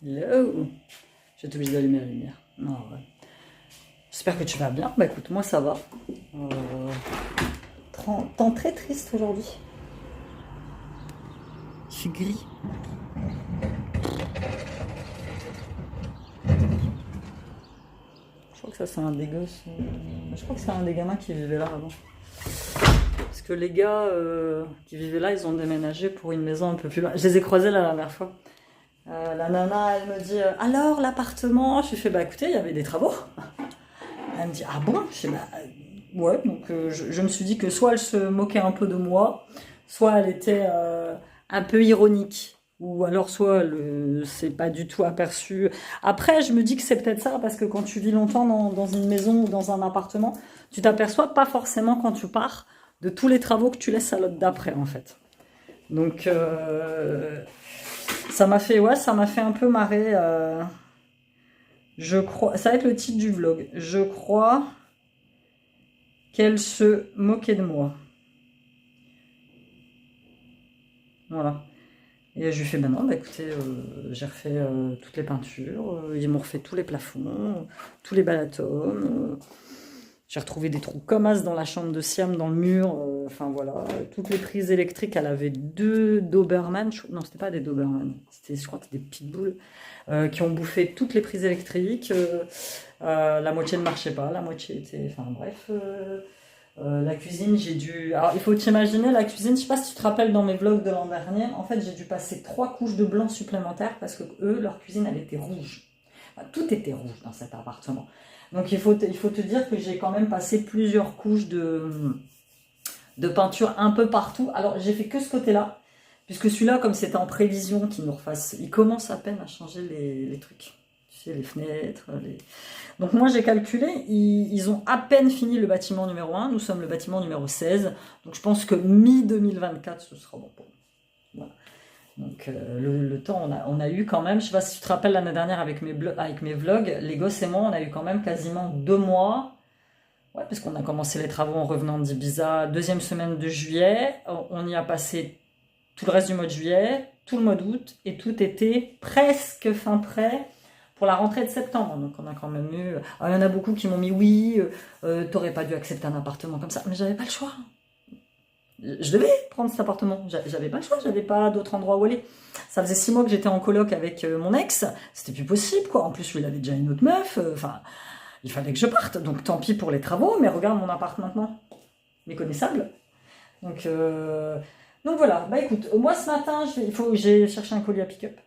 Hello. Je vais être obligée d'allumer la lumière. Non, ouais. J'espère que tu vas bien. Bah écoute, moi ça va. Temps très triste aujourd'hui. Je suis gris. Je crois que ça c'est un des gosses. Je crois que c'est un des gamins qui vivait là avant. Parce que les gars qui vivaient là, ils ont déménagé pour une maison un peu plus loin. Je les ai croisés la dernière fois. La nana, elle me dit alors l'appartement. Je lui fais bah écoutez, il y avait des travaux. Elle me dit ah bon? Je fais bah ouais. Donc je me suis dit que soit elle se moquait un peu de moi, soit elle était un peu ironique. Ou alors soit elle s'est pas du tout aperçue. Après, je me dis que c'est peut-être ça, parce que quand tu vis longtemps dans une maison ou dans un appartement, tu t'aperçois pas forcément quand tu pars de tous les travaux que tu laisses à l'autre d'après, en fait. Donc, ça m'a fait, ouais, ça m'a fait un peu marrer. Je crois, ça va être le titre du vlog. Je crois qu'elle se moquait de moi. Voilà. Et je lui fais, ben non, bah écoutez, j'ai refait toutes les peintures, ils m'ont refait tous les plafonds, tous les balatomes. J'ai retrouvé des trous comme as dans la chambre de Siam, dans le mur. Enfin voilà, toutes les prises électriques, elle avait deux Doberman. Non, c'était pas des Doberman, je crois que c'était des pitbulls qui ont bouffé toutes les prises électriques. La moitié ne marchait pas, la moitié était. Enfin bref. La cuisine, j'ai dû. Alors il faut t'imaginer, la cuisine, je sais pas si tu te rappelles dans mes vlogs de l'an dernier, en fait j'ai dû passer 3 couches de blanc supplémentaires parce que eux, leur cuisine, elle était rouge. Enfin, tout était rouge dans cet appartement. Donc il faut te dire que j'ai quand même passé plusieurs couches de peinture un peu partout. Alors j'ai fait que ce côté-là, puisque celui-là, comme c'était en prévision qu'il nous refasse, il commence à peine à changer les trucs. Tu sais, les fenêtres, Donc moi j'ai calculé, ils ont à peine fini le bâtiment numéro 1, nous sommes le bâtiment numéro 16, donc je pense que mi-2024 ce sera bon pour nous. Voilà. Donc le temps, on a eu quand même, je sais pas si tu te rappelles l'année dernière avec mes vlogs, les gosses et moi, on a eu quand même quasiment 2 mois, ouais, parce qu'on a commencé les travaux en revenant d'Ibiza, deuxième semaine de juillet, on y a passé tout le reste du mois de juillet, tout le mois d'août, et tout était presque fin prêt pour la rentrée de septembre. Donc on a quand même eu... Alors, il y en a beaucoup qui m'ont mis oui, t'aurais pas dû accepter un appartement comme ça, mais j'avais pas le choix. Je devais prendre cet appartement, j'avais pas le choix, j'avais pas d'autre endroit où aller. Ça faisait 6 mois que j'étais en coloc avec mon ex, c'était plus possible quoi. En plus lui il avait déjà une autre meuf, enfin il fallait que je parte, donc tant pis pour les travaux, mais regarde mon appart maintenant, méconnaissable. Donc voilà, bah écoute, moi ce matin j'ai cherché un colis à pick-up.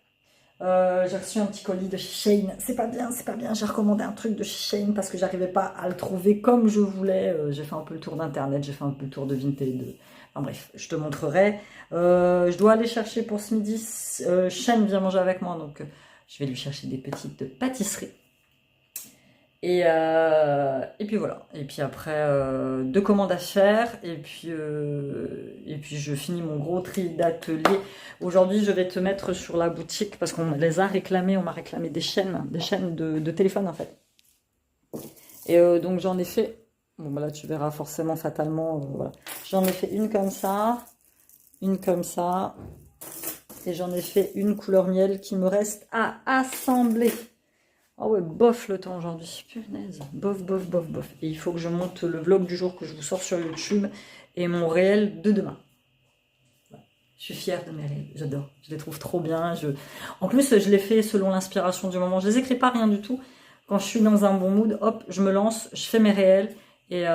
J'ai reçu un petit colis de chez Shein. C'est pas bien, c'est pas bien. J'ai recommandé un truc de chez Shein parce que j'arrivais pas à le trouver comme je voulais. J'ai fait un peu le tour d'internet, j'ai fait un peu le tour de Vinted. Enfin bref, je te montrerai. Je dois aller chercher pour ce midi. Shein vient manger avec moi, donc je vais lui chercher des petites pâtisseries. Et puis voilà. Et puis après, 2 commandes à faire. Et puis je finis mon gros tri d'atelier. Aujourd'hui, je vais te mettre sur la boutique parce qu'on les a réclamées. On m'a réclamé des chaînes de téléphone en fait. Et donc j'en ai fait. Bon, bah là, tu verras forcément fatalement. Voilà. J'en ai fait une comme ça, une comme ça. Et j'en ai fait une couleur miel qui me reste à assembler. Ah ouais, bof le temps aujourd'hui, punaise, bof, bof, bof, bof. Et il faut que je monte le vlog du jour que je vous sors sur YouTube et mon réel de demain. Voilà. Je suis fière de mes réels, j'adore, je les trouve trop bien. En plus, je les fais selon l'inspiration du moment, je les écris pas rien du tout. Quand je suis dans un bon mood, hop, je me lance, je fais mes réels. Et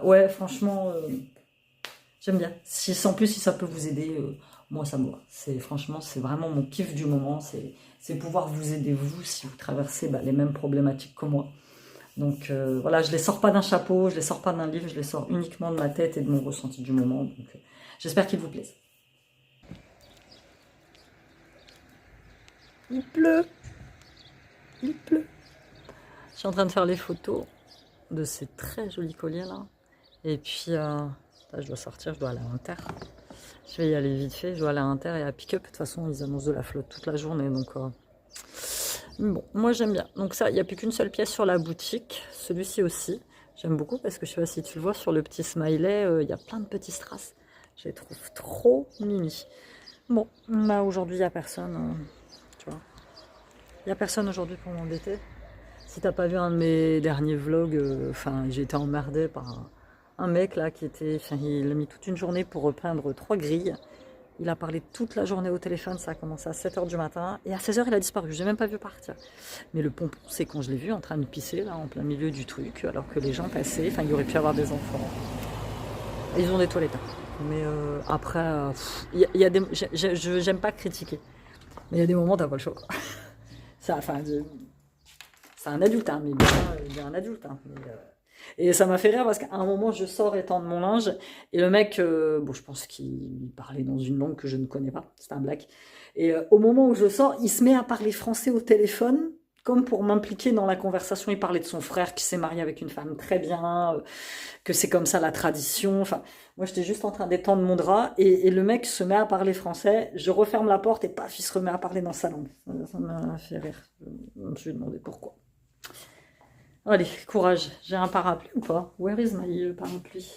ouais, franchement, j'aime bien. En plus, si ça peut vous aider, moi ça me va. Franchement, c'est vraiment mon kiff du moment, c'est pouvoir vous aider vous si vous traversez les mêmes problématiques que moi. Donc voilà, je les sors pas d'un chapeau, je les sors pas d'un livre, je les sors uniquement de ma tête et de mon ressenti du moment. Donc j'espère qu'ils vous plaisent. Il pleut, il pleut. Je suis en train de faire les photos de ces très jolis colliers là. Et puis là, je dois sortir, je dois aller à l'Inter. Je vais y aller vite fait, je dois aller à l'Inter et à pick-up. De toute façon, ils annoncent de la flotte toute la journée, donc bon, moi j'aime bien. Donc ça, il n'y a plus qu'une seule pièce sur la boutique. Celui-ci aussi, j'aime beaucoup parce que je sais pas si tu le vois sur le petit smiley, il y a plein de petits strass. Je les trouve trop mimi. Bon, là aujourd'hui il n'y a personne, tu vois. Il n'y a personne aujourd'hui pour m'embêter. Si t'as pas vu un de mes derniers vlogs, j'ai été emmerdée par un mec là qui était. Il a mis toute une journée pour repeindre 3 grilles. Il a parlé toute la journée au téléphone, ça a commencé à 7 h du matin. Et à 16 h, il a disparu, j'ai même pas vu partir. Mais le pompon, c'est quand je l'ai vu en train de pisser là, en plein milieu du truc, alors que les gens passaient. Enfin, il aurait pu y avoir des enfants. Et ils ont des toilettes. Mais après, y a des, j'aime pas critiquer. Mais il y a des moments, t'as pas le choix. Ça, c'est un adulte, hein, mais bien un adulte. Hein, et ça m'a fait rire parce qu'à un moment, je sors étendre mon linge et le mec, bon, je pense qu'il parlait dans une langue que je ne connais pas, c'était un black. Et au moment où je sors, il se met à parler français au téléphone, comme pour m'impliquer dans la conversation. Il parlait de son frère qui s'est marié avec une femme très bien, que c'est comme ça la tradition. Enfin, moi, j'étais juste en train d'étendre mon drap et le mec se met à parler français. Je referme la porte et paf, il se remet à parler dans sa langue. Ça m'a fait rire. Je me suis demandé pourquoi. Allez, courage. J'ai un parapluie ou pas? Where is my parapluie?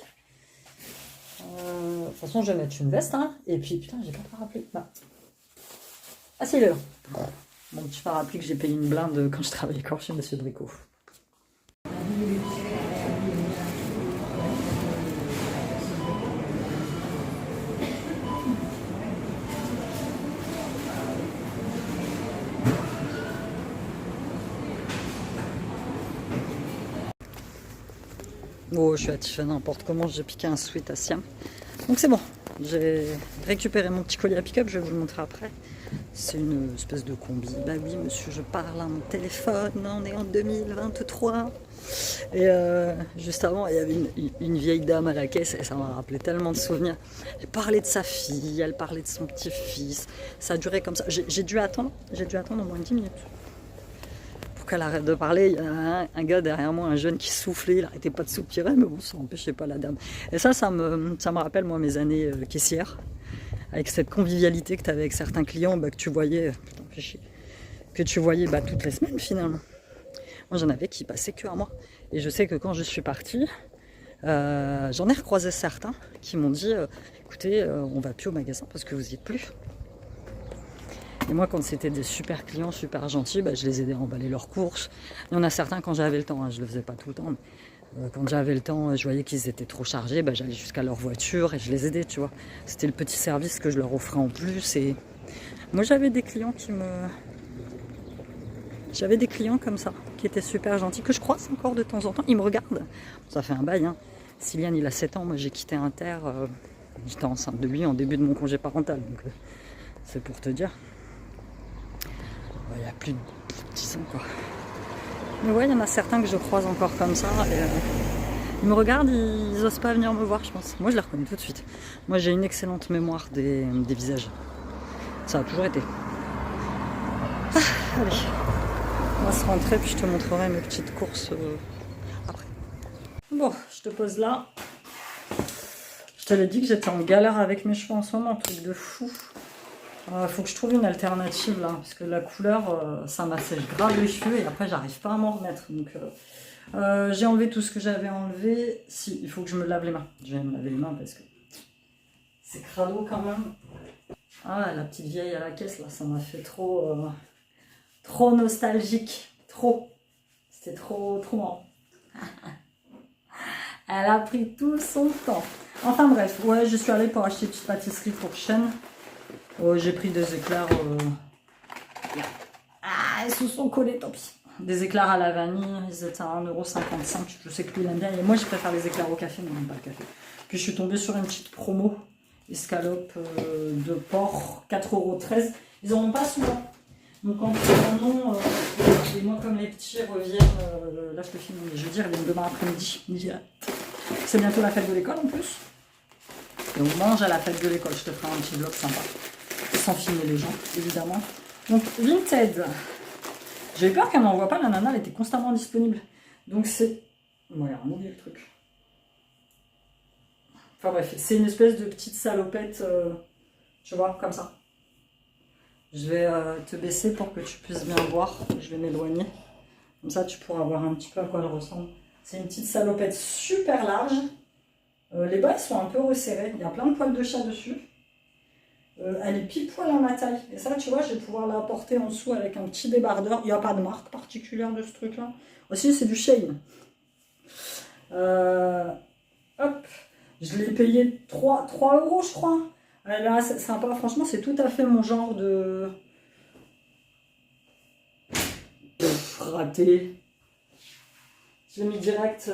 De toute façon, je vais mettre une veste, hein. Et puis, putain, j'ai pas de parapluie. Bah. Ah, si, il est là. Mon petit parapluie que j'ai payé une blinde quand je travaillais encore chez Monsieur Bricot. Oh, je suis hâtifée n'importe comment, j'ai piqué un sweat à Siam. Donc c'est bon, j'ai récupéré mon petit collier à pick-up, je vais vous le montrer après. C'est une espèce de combi. Bah oui, monsieur, je parle à mon téléphone, on est en 2023. Et juste avant, il y avait une vieille dame à la caisse et ça m'a rappelé tellement de souvenirs. Elle parlait de sa fille, elle parlait de son petit-fils. Ça a duré comme ça. J'ai dû attendre au moins 10 minutes. Qu'elle arrête de parler, il y a un gars derrière moi, un jeune qui soufflait, il n'arrêtait pas de soupirer, mais bon, ça n'empêchait pas la dame. Et ça me rappelle moi mes années caissières, avec cette convivialité que tu avais avec certains clients, que tu voyais, toutes les semaines finalement. Moi j'en avais qui passaient que à moi. Et je sais que quand je suis partie, j'en ai recroisé certains qui m'ont dit, écoutez, on va plus au magasin parce que vous n'y êtes plus. Et moi, quand c'était des super clients, super gentils, je les aidais à emballer leurs courses. Il y en a certains, quand j'avais le temps, hein, je le faisais pas tout le temps, mais quand j'avais le temps, je voyais qu'ils étaient trop chargés, j'allais jusqu'à leur voiture et je les aidais, tu vois. C'était le petit service que je leur offrais en plus. Et moi, j'avais des clients J'avais des clients comme ça, qui étaient super gentils, que je croise encore de temps en temps. Ils me regardent. Ça fait un bail, hein. Sylviane, il a 7 ans, moi j'ai quitté Inter. J'étais enceinte de lui en début de mon congé parental, donc c'est pour te dire. Il y a plus de 10 ans quoi. Mais ouais, il y en a certains que je croise encore comme ça. Et, ils me regardent, ils osent pas venir me voir, je pense. Moi, je les reconnais tout de suite. Moi, j'ai une excellente mémoire des visages. Ça a toujours été. Allez, on va se rentrer, puis je te montrerai mes petites courses après. Bon, je te pose là. Je te l'ai dit que j'étais en galère avec mes cheveux en ce moment, un truc de fou. Faut que je trouve une alternative là, parce que la couleur, ça m'assèche grave les cheveux et après j'arrive pas à m'en remettre. Donc j'ai enlevé tout ce que j'avais enlevé. Si, il faut que je me lave les mains. Je vais me laver les mains parce que c'est crado quand même. Ah, la petite vieille à la caisse là, ça m'a fait trop nostalgique. Trop. C'était trop marrant. Elle a pris tout son temps. Enfin bref, ouais, je suis allée pour acheter une petite pâtisserie pour Chen. J'ai pris des éclairs. Ils se sont collés, tant pis. Des éclairs à la vanille, ils étaient à 1,55 €. Je sais que lui il aime bien. Et moi, je préfère les éclairs au café, mais non pas le café. Puis je suis tombée sur une petite promo. Escalope de porc, 4,13 €. Ils n'en ont pas souvent. Donc quand ils en ont, et moi, comme les petits reviennent, là je te filme, je veux dire, demain après-midi. C'est bientôt la fête de l'école en plus. Et on mange à la fête de l'école. Je te ferai un petit vlog sympa. Sans filmer les gens, évidemment. Donc, Vinted. J'ai eu peur qu'elle m'envoie pas, la nana, elle était constamment disponible. Donc, c'est... Bon, il y a vraiment le truc. Enfin bref, c'est une espèce de petite salopette, tu vois, comme ça. Je vais te baisser pour que tu puisses bien voir. Je vais m'éloigner. Comme ça, tu pourras voir un petit peu à quoi elle ressemble. C'est une petite salopette super large. Les bas, ils sont un peu resserrés. Il y a plein de poils de chat dessus. Elle est pile poil à ma taille. Et ça, tu vois, je vais pouvoir la porter en dessous avec un petit débardeur. Il n'y a pas de marque particulière de ce truc-là. Aussi, c'est du Shein. Hop. Je l'ai payé 3 euros, je crois. Elle est assez sympa. Franchement, c'est tout à fait mon genre de... raté. Je l'ai mis direct...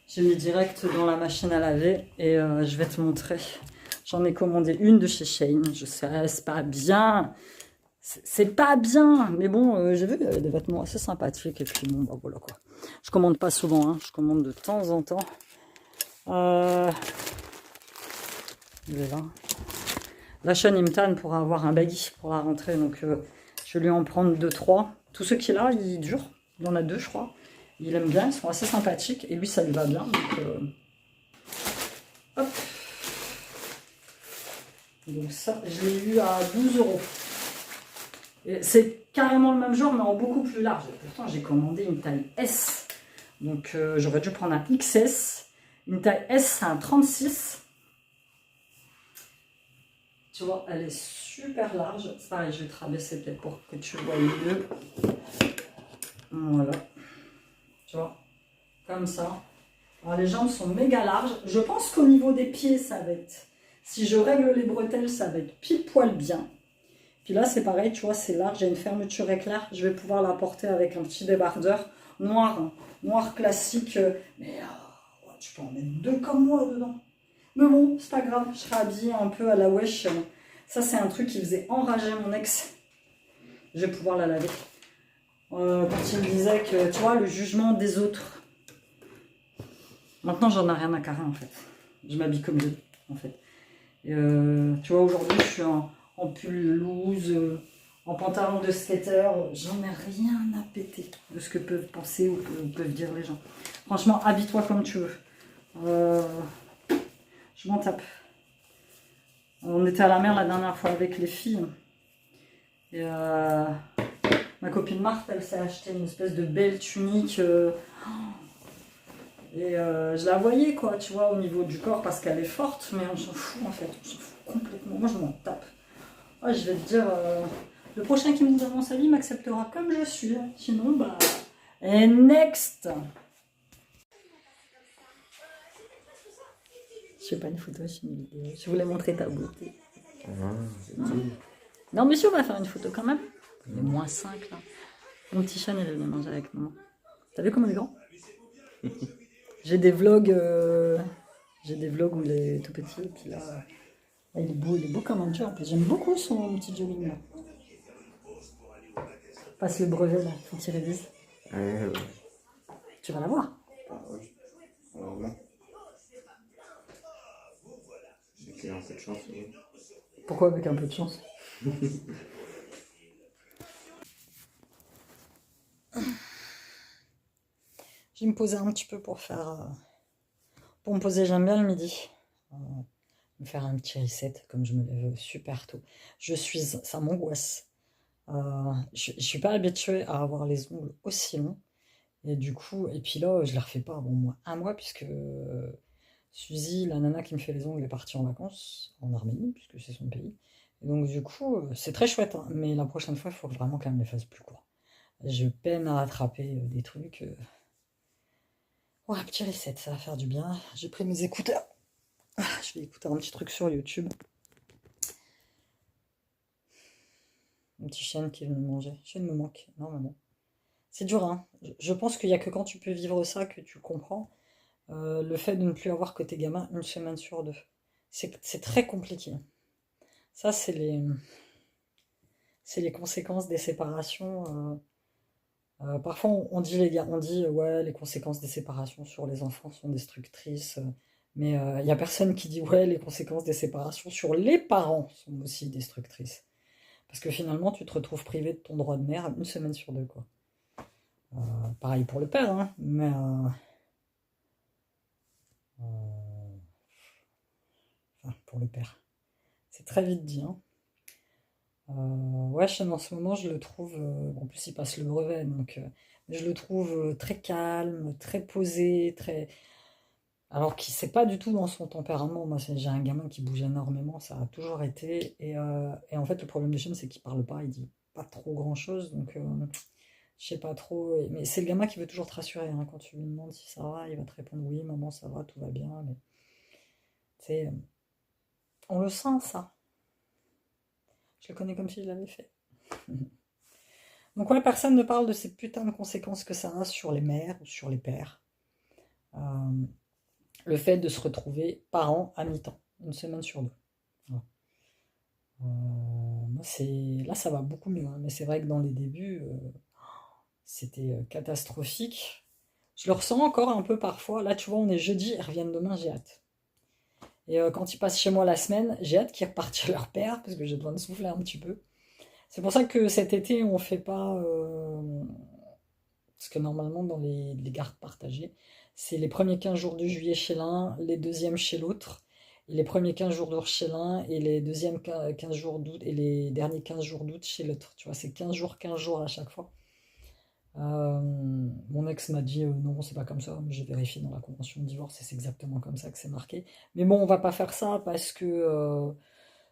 J'ai mis direct dans la machine à laver et je vais te montrer. J'en ai commandé une de chez Shein. Je sais, c'est pas bien. C'est pas bien. Mais bon, j'ai vu des vêtements assez sympathiques. Et puis bon, bah voilà quoi. Je commande pas souvent. Hein. Je commande de temps en temps. Il est là. La chaîne, il me tanne pour avoir un baggy pour la rentrée. Donc je vais lui en prendre 2-3. Tous ceux qu'il a, ils durent. Il y en a 2, je crois. Il aime bien. Ils sont assez sympathiques. Et lui, ça lui va bien. Donc... hop. Donc ça, je l'ai eu à 12 euros. C'est carrément le même genre, mais en beaucoup plus large. Pourtant, j'ai commandé une taille S. Donc j'aurais dû prendre un XS. Une taille S, c'est un 36. Tu vois, elle est super large. C'est pareil, je vais te rabaisser peut-être pour que tu vois mieux. Voilà. Tu vois, comme ça. Alors les jambes sont méga larges. Je pense qu'au niveau des pieds, ça va être... Si je règle les bretelles, ça va être pile poil bien. Puis là, c'est pareil, tu vois, c'est large. J'ai une fermeture éclair. Je vais pouvoir la porter avec un petit débardeur noir. Hein, noir classique. Mais ouais, tu peux en mettre 2 comme moi dedans. Mais bon, c'est pas grave. Je serai habillée un peu à la wesh. Ça, c'est un truc qui faisait enrager mon ex. Je vais pouvoir la laver. Quand il me disait que, tu vois, le jugement des autres. Maintenant, j'en ai rien à carrer, en fait. Je m'habille comme je veux, en fait. Et, tu vois, aujourd'hui, je suis en pull loose, en pantalon de skater. J'en ai rien à péter de ce que peuvent penser ou peuvent dire les gens. Franchement, habille-toi comme tu veux. Je m'en tape. On était à la mer la dernière fois avec les filles. Et ma copine Marthe, elle s'est acheté une espèce de belle tunique. Et je la voyais, quoi, tu vois, au niveau du corps, parce qu'elle est forte, mais on s'en fout, en fait. On s'en fout complètement. Moi, je m'en tape. Ouais, je vais te dire, le prochain qui me demande sa vie m'acceptera comme je suis. Sinon, bah... Et next. Je fais pas une photo, c'est une vidéo. Je voulais montrer ta beauté. C'est tout. Non, monsieur, on va faire une photo quand même. Il est -5, là. Mon petit chat, il est venu manger avec maman. T'as vu comment il est grand? J'ai des vlogs où il est tout petit, et puis là, il est beau comme un dieu. En plus, j'aime beaucoup son petit jogging là. Passe le brevet là, faut qu'il révise. Ouais. Tu vas l'avoir. Ah ouais. Alors là. Avec un peu de chance, oui. Pourquoi avec un peu de chance? Je vais me poser un petit peu pour faire... Pour me poser, j'aime bien le midi. Me faire un petit reset, comme je me lève super tôt. Ça m'angoisse. Je suis pas habituée à avoir les ongles aussi longs. Et du coup, et puis là, je les refais pas avant moi. Un mois, puisque Suzy, la nana qui me fait les ongles, est partie en vacances en Arménie, puisque c'est son pays. Et donc du coup, c'est très chouette, hein, mais la prochaine fois, il faut vraiment qu'elle me les fasse plus courts. Je peine à attraper des trucs. Ouais, un petit reset, ça va faire du bien. J'ai pris mes écouteurs. Je vais écouter un petit truc sur YouTube. Une petite chienne qui veut me manger. Chienne me manque énormément. C'est dur, hein. Je pense qu'il n'y a que quand tu peux vivre ça que tu comprends. Le fait de ne plus avoir que tes gamins 1 semaine sur 2. C'est très compliqué. Ça, c'est les conséquences des séparations. Parfois, on dit, ouais, les conséquences des séparations sur les enfants sont destructrices. Mais il n'y a personne qui dit, ouais, les conséquences des séparations sur les parents sont aussi destructrices. Parce que finalement, tu te retrouves privé de ton droit de mère 1 semaine sur 2, quoi. Pareil pour le père, hein, mais... enfin, pour le père. C'est très vite dit, hein. Ouais, Sean, en ce moment, je le trouve... en plus, il passe le brevet, donc... je le trouve très calme, très posé, très... Alors qu'il c'est pas du tout dans son tempérament. Moi, j'ai un gamin qui bouge énormément, ça a toujours été. Et en fait, le problème de Sean, c'est qu'il parle pas, il dit pas trop grand-chose. Donc, je sais pas trop. Mais c'est le gamin qui veut toujours te rassurer, hein. Quand tu lui demandes si ça va, il va te répondre oui, maman, ça va, tout va bien. Mais tu sais, on le sent, ça. Je le connais comme si je l'avais fait. Donc, ouais, personne ne parle de ces putains de conséquences que ça a sur les mères ou sur les pères. Euh, le fait de se retrouver parents à mi-temps, une semaine sur deux. Voilà. Moi, là, ça va beaucoup mieux, hein, mais c'est vrai que dans les débuts, c'était catastrophique. Je le ressens encore un peu parfois. Là, tu vois, on est jeudi, ils reviennent demain, j'ai hâte. Et quand ils passent chez moi la semaine, j'ai hâte qu'ils repartent chez leur père, parce que j'ai besoin de souffler un petit peu. C'est pour ça que cet été, on fait pas... parce que normalement, dans les gardes partagées, c'est les premiers 15 jours de juillet chez l'un, les deuxièmes chez l'autre, et les premiers 15 jours d'août chez l'un, et les deuxièmes 15 jours d'août, et les derniers 15 jours d'août chez l'autre. Tu vois, c'est 15 jours à chaque fois. Mon ex m'a dit non, c'est pas comme ça, mais j'ai vérifié dans la convention de divorce et c'est exactement comme ça que c'est marqué. Mais bon, on va pas faire ça parce que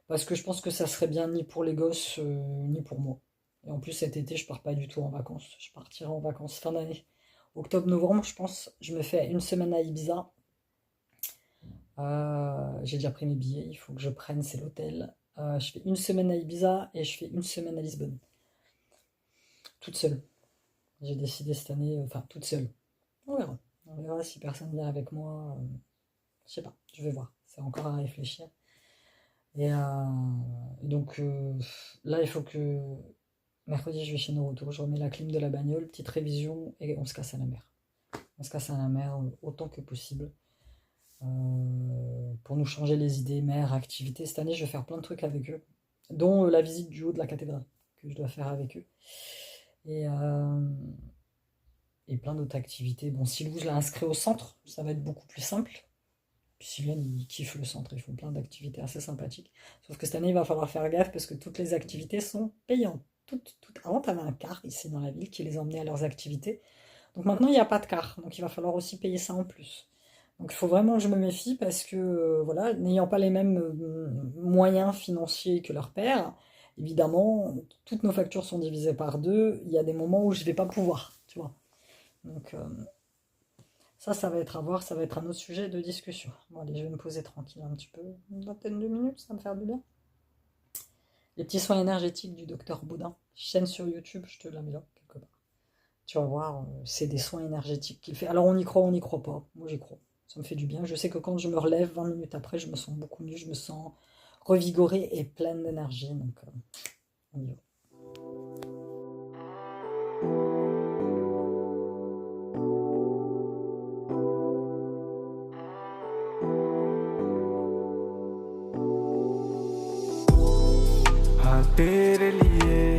je pense que ça serait bien ni pour les gosses ni pour moi. Et en plus, cet été, je pars pas du tout en vacances. Je partirai en vacances fin d'année. Octobre-novembre, je pense. Je me fais une semaine à Ibiza. J'ai déjà pris mes billets. Il faut que je prenne, c'est l'hôtel. Je fais une semaine à Ibiza et je fais une semaine à Lisbonne. Toute seule. J'ai décidé cette année, enfin toute seule. On verra. On verra si personne vient avec moi. Je sais pas. Je vais voir. C'est encore à réfléchir. Et donc là, il faut que mercredi, je vais chez Naruto. Je remets la clim de la bagnole, petite révision et on se casse à la mer. On se casse à la mer autant que possible. Pour nous changer les idées, mer, activités. Cette année, je vais faire plein de trucs avec eux, dont la visite du haut de la cathédrale que je dois faire avec eux. Et, et plein d'autres activités. Bon, Sylvou, je l'ai inscrit au centre, ça va être beaucoup plus simple. Puis Sylvain, il kiffe le centre, ils font plein d'activités assez sympathiques. Sauf que cette année, il va falloir faire gaffe parce que toutes les activités sont payantes. Avant, tu avais un car ici dans la ville qui les emmenait à leurs activités. Donc maintenant, il n'y a pas de car. Donc il va falloir aussi payer ça en plus. Donc il faut vraiment que je me méfie parce que, voilà, n'ayant pas les mêmes moyens financiers que leur père, évidemment, toutes nos factures sont divisées par deux. Il y a des moments où je ne vais pas pouvoir, tu vois. Donc ça va être à voir, ça va être un autre sujet de discussion. Bon, allez, je vais me poser tranquille un petit peu, une vingtaine de minutes, ça va me faire du bien. Les petits soins énergétiques du docteur Baudin, chaîne sur YouTube, je te la mets là, quelque part. Tu vas voir, c'est des soins énergétiques qu'il fait. Alors on y croit, on n'y croit pas. Moi j'y crois. Ça me fait du bien. Je sais que quand je me relève, 20 minutes après, je me sens beaucoup mieux, je me sens revigorée et pleine d'énergie. Donc on y va. तेरे लिए